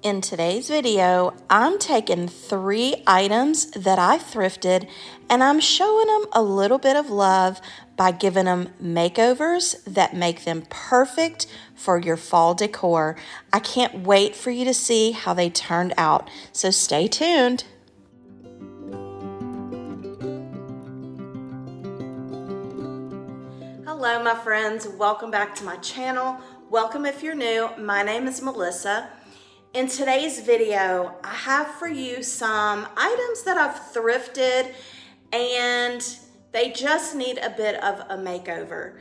In today's video, I'm taking 3 items that I thrifted and I'm showing them a little bit of love by giving them makeovers that make them perfect for your fall decor. I can't wait for you to see how they turned out, so stay tuned. Hello my friends, welcome back to my channel. Welcome if you're new. My name is Melissa. In today's video, I have for you some items that I've thrifted and they just need a bit of a makeover.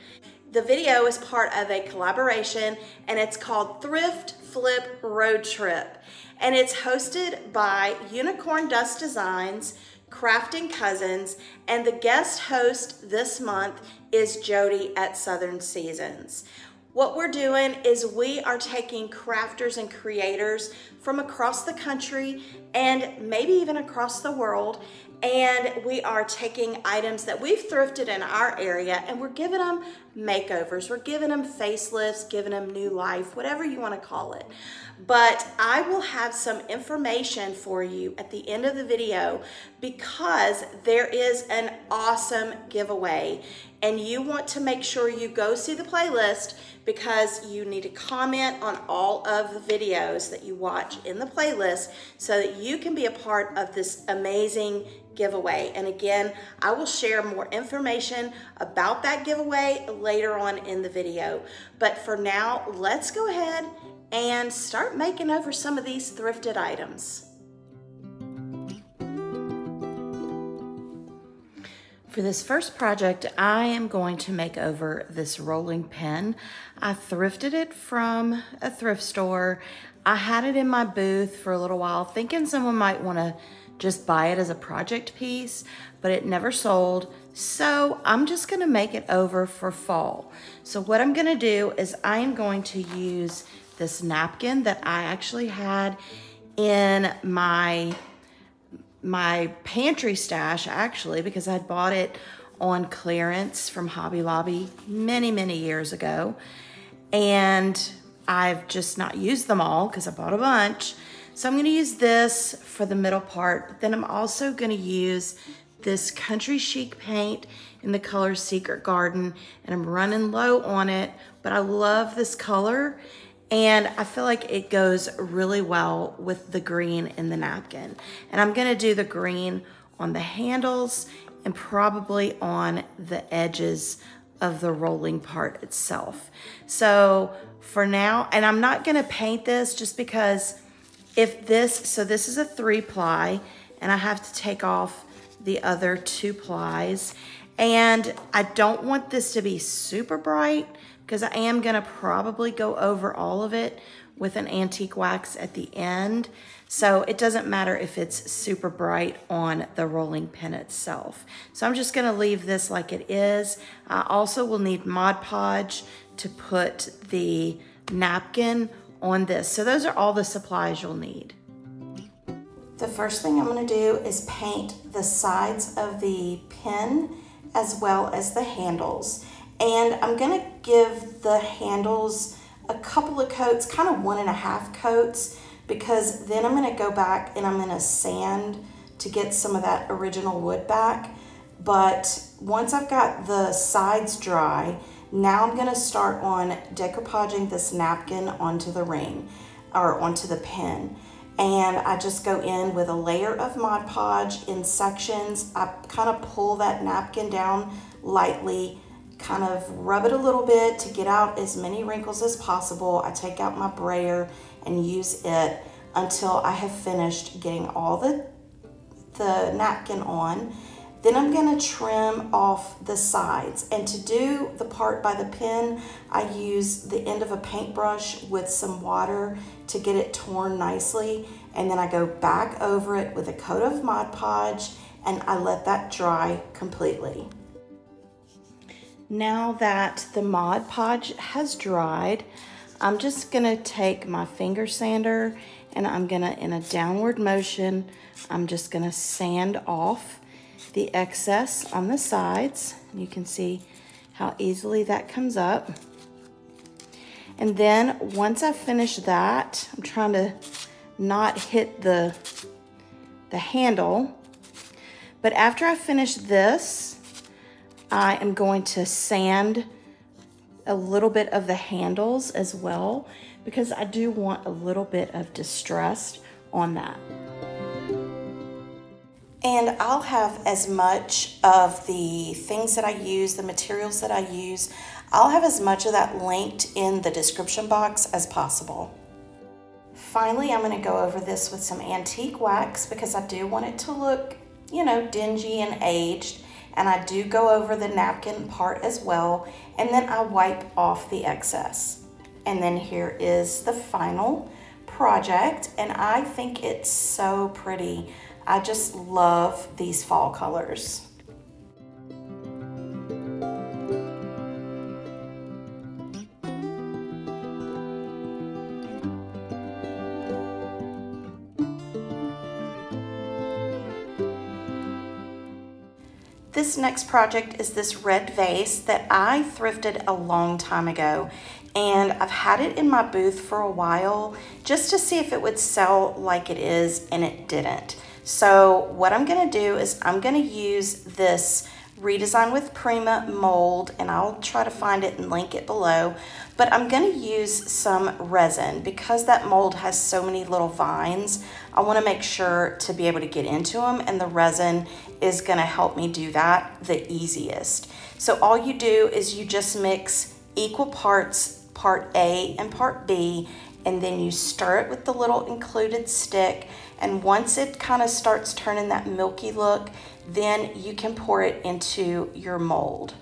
The video is part of a collaboration and it's called Thrift Flip Road Trip. And it's hosted by Unicorn Dust Designs, Crafting Cousins, and the guest host this month is Jody at Southern Seasons. What we're doing is we are taking crafters and creators from across the country and maybe even across the world, and we are taking items that we've thrifted in our area and we're giving them makeovers. We're giving them facelifts, giving them new life, whatever you want to call it. But I will have some information for you at the end of the video because there is an awesome giveaway and you want to make sure you go see the playlist because you need to comment on all of the videos that you watch in the playlist so that you can be a part of this amazing giveaway. And again, I will share more information about that giveaway later on in the video. But for now, let's go ahead and start making over some of these thrifted items. For this first project, I am going to make over this rolling pin. I thrifted it from a thrift store. I had it in my booth for a little while, thinking someone might want to just buy it as a project piece, but it never sold. So I'm just gonna make it over for fall. So what I'm gonna do is I am going to use this napkin that I actually had in my pantry stash actually, because I bought it on clearance from Hobby Lobby many years ago. And I've just not used them all because I bought a bunch. So I'm gonna use this for the middle part. Then I'm also gonna use this Country Chic paint in the color Secret Garden, and I'm running low on it, but I love this color. And I feel like it goes really well with the green in the napkin. And I'm gonna do the green on the handles and probably on the edges of the rolling part itself. So for now, and I'm not gonna paint this just because so this is a 3-ply and I have to take off the other 2 plies. And I don't want this to be super bright because I am gonna probably go over all of it with an antique wax at the end. So it doesn't matter if it's super bright on the rolling pin itself. So I'm just gonna leave this like it is. I also will need Mod Podge to put the napkin on this. So those are all the supplies you'll need. The first thing I'm gonna do is paint the sides of the pin as well as the handles. And I'm gonna give the handles a couple of coats, kind of 1.5 coats, because then I'm gonna go back and I'm gonna sand to get some of that original wood back. But once I've got the sides dry, now I'm gonna start on decoupaging this napkin onto the ring, or onto the pin. And I just go in with a layer of Mod Podge in sections. I kind of pull that napkin down lightly, kind of rub it a little bit to get out as many wrinkles as possible. I take out my brayer and use it until I have finished getting all the napkin on. Then I'm gonna trim off the sides. And to do the part by the pin, I use the end of a paintbrush with some water to get it torn nicely. And then I go back over it with a coat of Mod Podge and I let that dry completely. Now that the Mod Podge has dried, I'm just gonna take my finger sander and I'm gonna, in a downward motion, I'm just gonna sand off the excess on the sides. You can see how easily that comes up. And then once I finish that, I'm trying to not hit the handle. But after I finish this, I am going to sand a little bit of the handles as well, because I do want a little bit of distress on that. And I'll have as much of the things that I use, the materials that I use, I'll have as much of that linked in the description box as possible. Finally, I'm going to go over this with some antique wax because I do want it to look, you know, dingy and aged. And I do go over the napkin part as well. And then I wipe off the excess. And then here is the final project. And I think it's so pretty. I just love these fall colors. This next project is this red vase that I thrifted a long time ago, and I've had it in my booth for a while just to see if it would sell like it is, and it didn't. So what I'm gonna do is I'm gonna use this Redesign with Prima mold, and I'll try to find it and link it below, but I'm gonna use some resin because that mold has so many little vines. I wanna make sure to be able to get into them, and the resin is gonna help me do that the easiest. So all you do is you just mix equal parts, part A and part B, and then you stir it with the little included stick, and once it kind of starts turning that milky look, then you can pour it into your mold.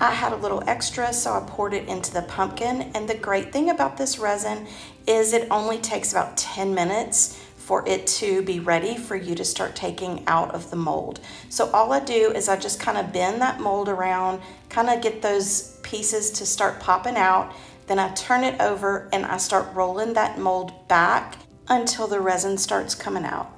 I had a little extra, so I poured it into the pumpkin, and the great thing about this resin is it only takes about 10 minutes for it to be ready for you to start taking out of the mold. So all I do is I just kind of bend that mold around, kind of get those pieces to start popping out, then I turn it over and I start rolling that mold back until the resin starts coming out.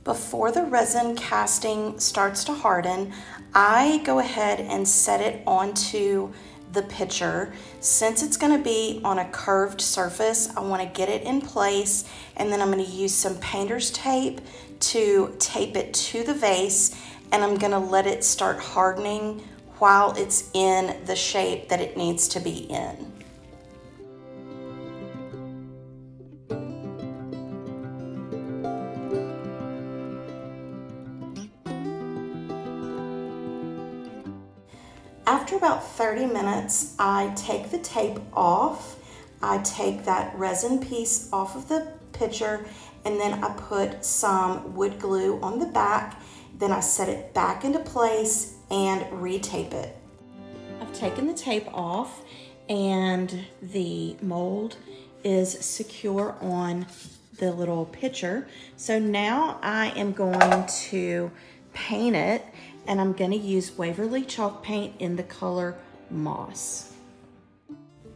Before the resin casting starts to harden, I go ahead and set it onto the pitcher. Since it's going to be on a curved surface, I want to get it in place, and then I'm going to use some painter's tape to tape it to the vase, and I'm going to let it start hardening while it's in the shape that it needs to be in. After about 30 minutes, I take the tape off. I take that resin piece off of the pitcher, and then I put some wood glue on the back. Then I set it back into place and retape it. I've taken the tape off, and the mold is secure on the little pitcher. So now I am going to paint it, and I'm going to use Waverly chalk paint in the color Moss.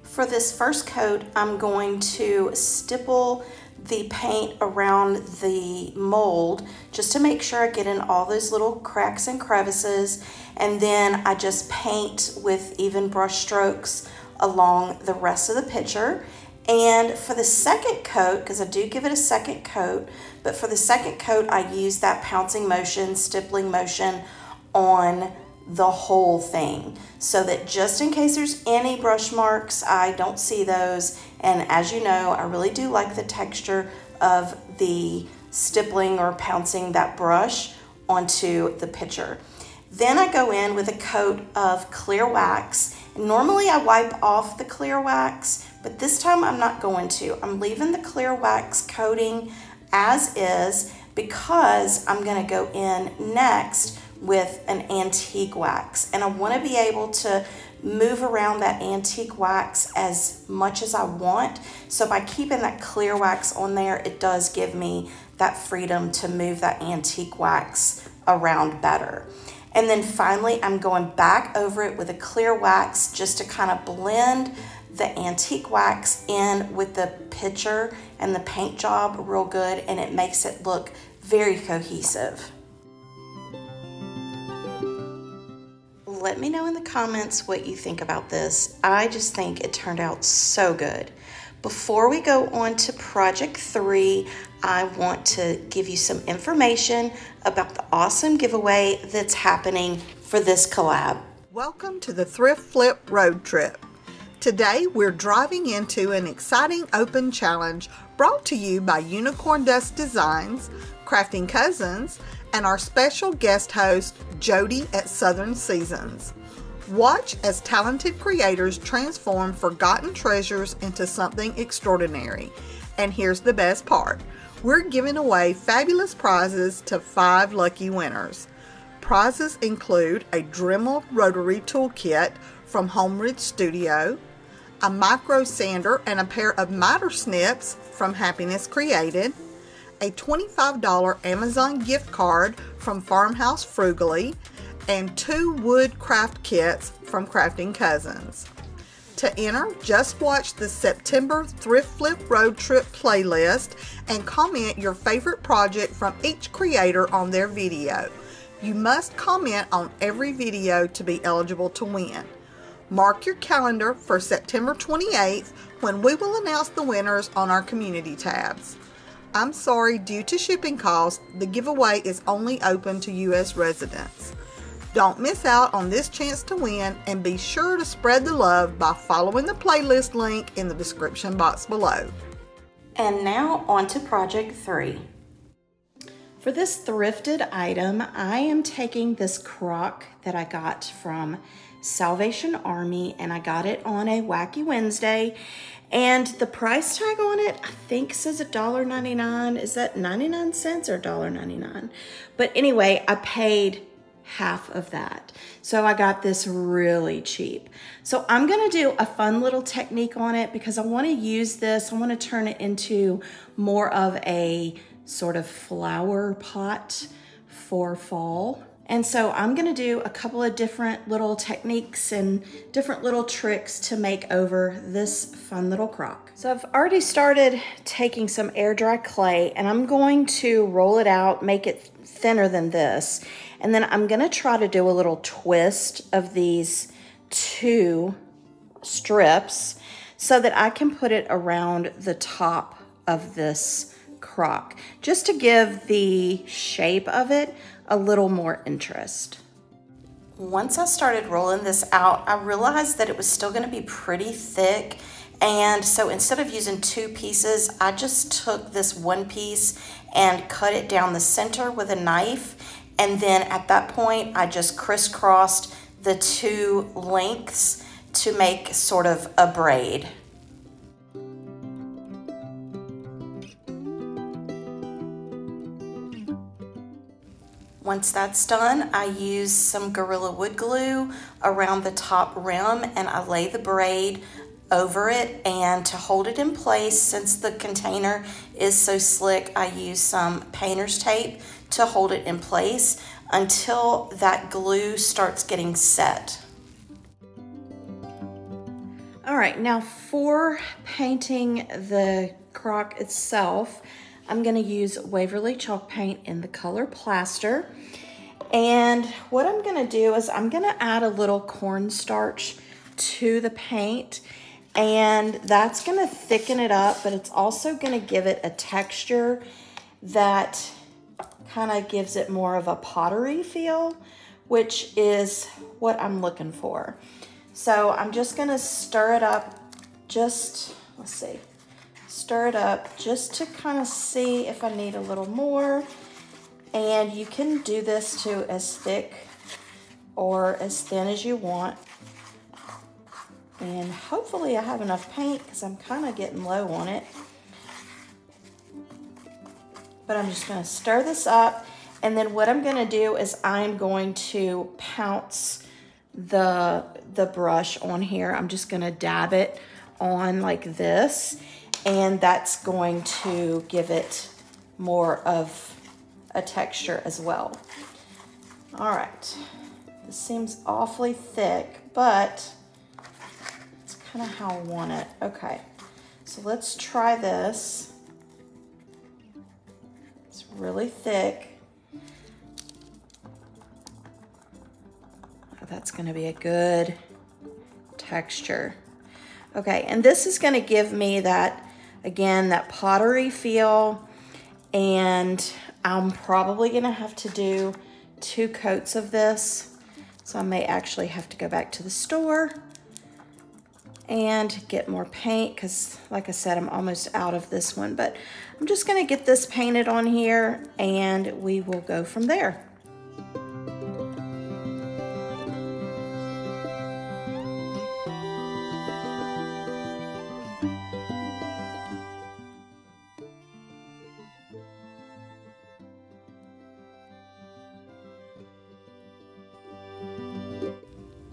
For this first coat, I'm going to stipple the paint around the mold just to make sure I get in all those little cracks and crevices, and then I just paint with even brush strokes along the rest of the picture. And for the second coat, because I do give it a second coat, but for the second coat I use that pouncing motion, stippling motion on the whole thing, so that just in case there's any brush marks, I don't see those. And as you know, I really do like the texture of the stippling or pouncing that brush onto the picture. Then I go in with a coat of clear wax. Normally I wipe off the clear wax, but this time I'm not going to. I'm leaving the clear wax coating as is because I'm going to go in next with an antique wax, and I want to be able to move around that antique wax as much as I want. So by keeping that clear wax on there, it does give me that freedom to move that antique wax around better. And then finally, I'm going back over it with a clear wax just to kind of blend the antique wax in with the picture and the paint job real good, and it makes it look very cohesive. let me know in the comments what you think about this. I just think it turned out so good. Before we go on to project 3, I want to give you some information about the awesome giveaway that's happening for this collab. Welcome to the Thrift Flip Road Trip. Today we're driving into an exciting open challenge brought to you by Unicorn Dust Designs, Crafting Cousins, and our special guest host, Jody at Southern Seasons. Watch as talented creators transform forgotten treasures into something extraordinary. And here's the best part. We're giving away fabulous prizes to 5 lucky winners. Prizes include a Dremel Rotary Toolkit from Home Ridge Studio, a micro sander and a pair of miter snips from Happiness Created, a $25 Amazon gift card from Farmhouse Frugally, and 2 wood craft kits from Crafting Cousins. To enter, just watch the September Thrift Flip Road Trip playlist and comment your favorite project from each creator on their video. You must comment on every video to be eligible to win. Mark your calendar for September 28th when we will announce the winners on our community tabs. I'm sorry, due to shipping costs, the giveaway is only open to U.S. residents. Don't miss out on this chance to win, and be sure to spread the love by following the playlist link in the description box below. And now on to project 3. For this thrifted item, I am taking this crock that I got from Salvation Army, and I got it on a Wacky Wednesday, and the price tag on it I think says $1.99. Is that 99 cents or $1.99? But anyway, I paid half of that, so I got this really cheap. So I'm gonna do a fun little technique on it because I want to use this, I want to turn it into more of a sort of flower pot for fall. And so I'm gonna do a couple of different little techniques and different little tricks to make over this fun little crock. So I've already started taking some air dry clay, and I'm going to roll it out, make it thinner than this. And then I'm gonna try to do a little twist of these 2 strips so that I can put it around the top of this crock, just to give the shape of it a little more interest. Once I started rolling this out, I realized that it was still going to be pretty thick, and so instead of using 2 pieces, I just took this 1 piece and cut it down the center with a knife, and then at that point I just crisscrossed the 2 lengths to make sort of a braid. Once that's done, I use some Gorilla Wood glue around the top rim, and I lay the braid over it, and to hold it in place, since the container is so slick, I use some painter's tape to hold it in place until that glue starts getting set. All right, now for painting the crock itself, I'm gonna use Waverly chalk paint in the color Plaster. And what I'm gonna do is I'm gonna add a little cornstarch to the paint, and that's gonna thicken it up, but it's also gonna give it a texture that kind of gives it more of a pottery feel, which is what I'm looking for. So I'm just gonna stir it up, stir it up just to kind of see if I need a little more. And you can do this to as thick or as thin as you want. And hopefully I have enough paint because I'm kind of getting low on it. But I'm just going to stir this up, and then what I'm going to do is I'm going to pounce the brush on here. I'm just going to dab it on like this, and that's going to give it more of a texture as well. All right, this seems awfully thick, but it's kind of how I want it. Okay, so let's try this. It's really thick. that's gonna be a good texture. Okay, and this is gonna give me that, again, that pottery feel, and I'm probably gonna have to do 2 coats of this. So I may actually have to go back to the store and get more paint because, like I said, I'm almost out of this one, but I'm just gonna get this painted on here and we will go from there.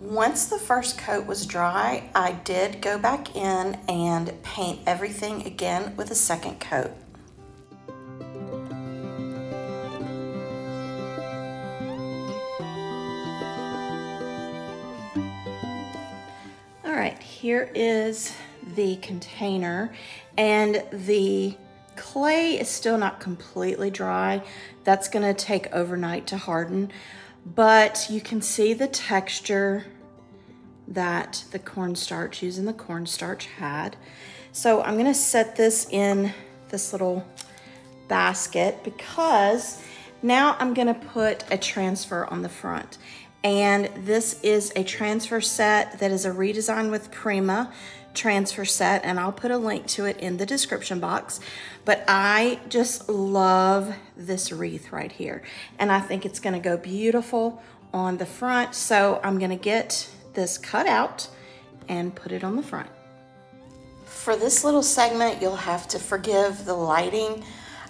Once the first coat was dry, I did go back in and paint everything again with a second coat. All right, here is the container, and the clay is still not completely dry. That's gonna take overnight to harden, but you can see the texture that the cornstarch, using the cornstarch, had. So I'm gonna set this in this little basket because now I'm gonna put a transfer on the front. And this is a transfer set that is a redesign with Prima transfer set, and I'll put a link to it in the description box. But I just love this wreath right here, and I think it's gonna go beautiful on the front. So I'm gonna get this cut out and put it on the front. For this little segment, you'll have to forgive the lighting.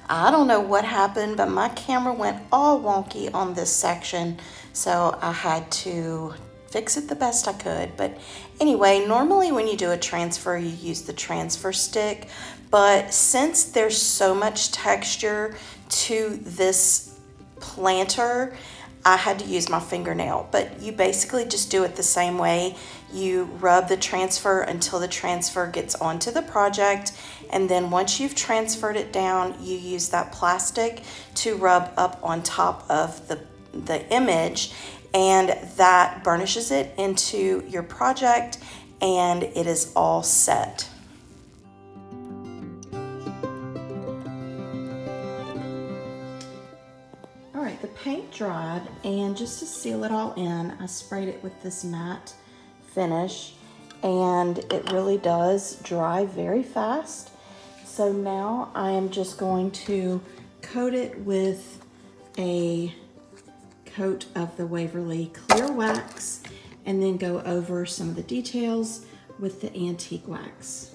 I don't know what happened, but my camera went all wonky on this section, so I had to fix it the best I could. But anyway, normally when you do a transfer, you use the transfer stick, but since there's so much texture to this planter, I had to use my fingernail. But you basically just do it the same way. You rub the transfer until the transfer gets onto the project, and then once you've transferred it down, you use that plastic to rub up on top of the image, and that burnishes it into your project, and it is all set. All right, the paint dried, and just to seal it all in, I sprayed it with this matte finish, and it really does dry very fast. So now I am just going to coat it with a coat of the Waverly clear wax, and then go over some of the details with the antique wax.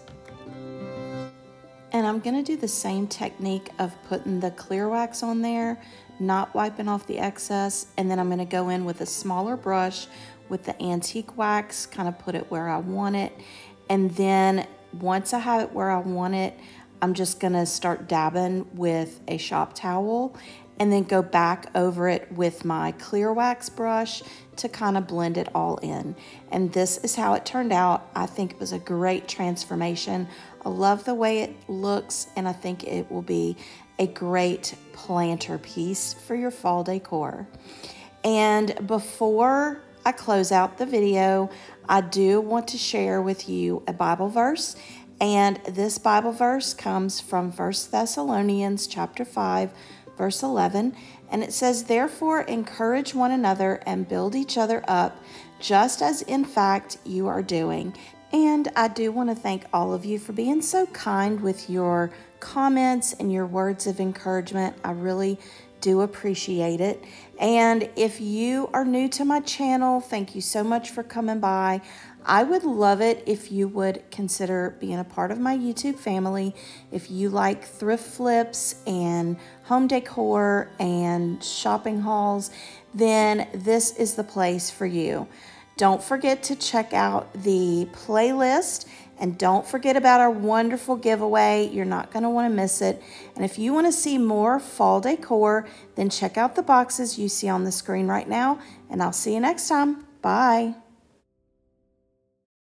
And I'm gonna do the same technique of putting the clear wax on there, not wiping off the excess, and then I'm gonna go in with a smaller brush with the antique wax, kind of put it where I want it. And then once I have it where I want it, I'm just gonna start dabbing with a shop towel and then go back over it with my clear wax brush to kind of blend it all in. And this is how it turned out. I think it was a great transformation. I love the way it looks, and I think it will be a great planter piece for your fall decor. And before I close out the video, I do want to share with you a Bible verse. And this Bible verse comes from 1 Thessalonians chapter 5, verse 11, and it says, "Therefore encourage one another and build each other up, just as in fact you are doing." And I do want to thank all of you for being so kind with your comments and your words of encouragement. I really do appreciate it. And if you are new to my channel, thank you so much for coming by. I would love it if you would consider being a part of my YouTube family. If you like thrift flips and home decor and shopping hauls, then this is the place for you. Don't forget to check out the playlist, and don't forget about our wonderful giveaway. You're not going to want to miss it. And if you want to see more fall decor, then check out the boxes you see on the screen right now, and I'll see you next time. Bye.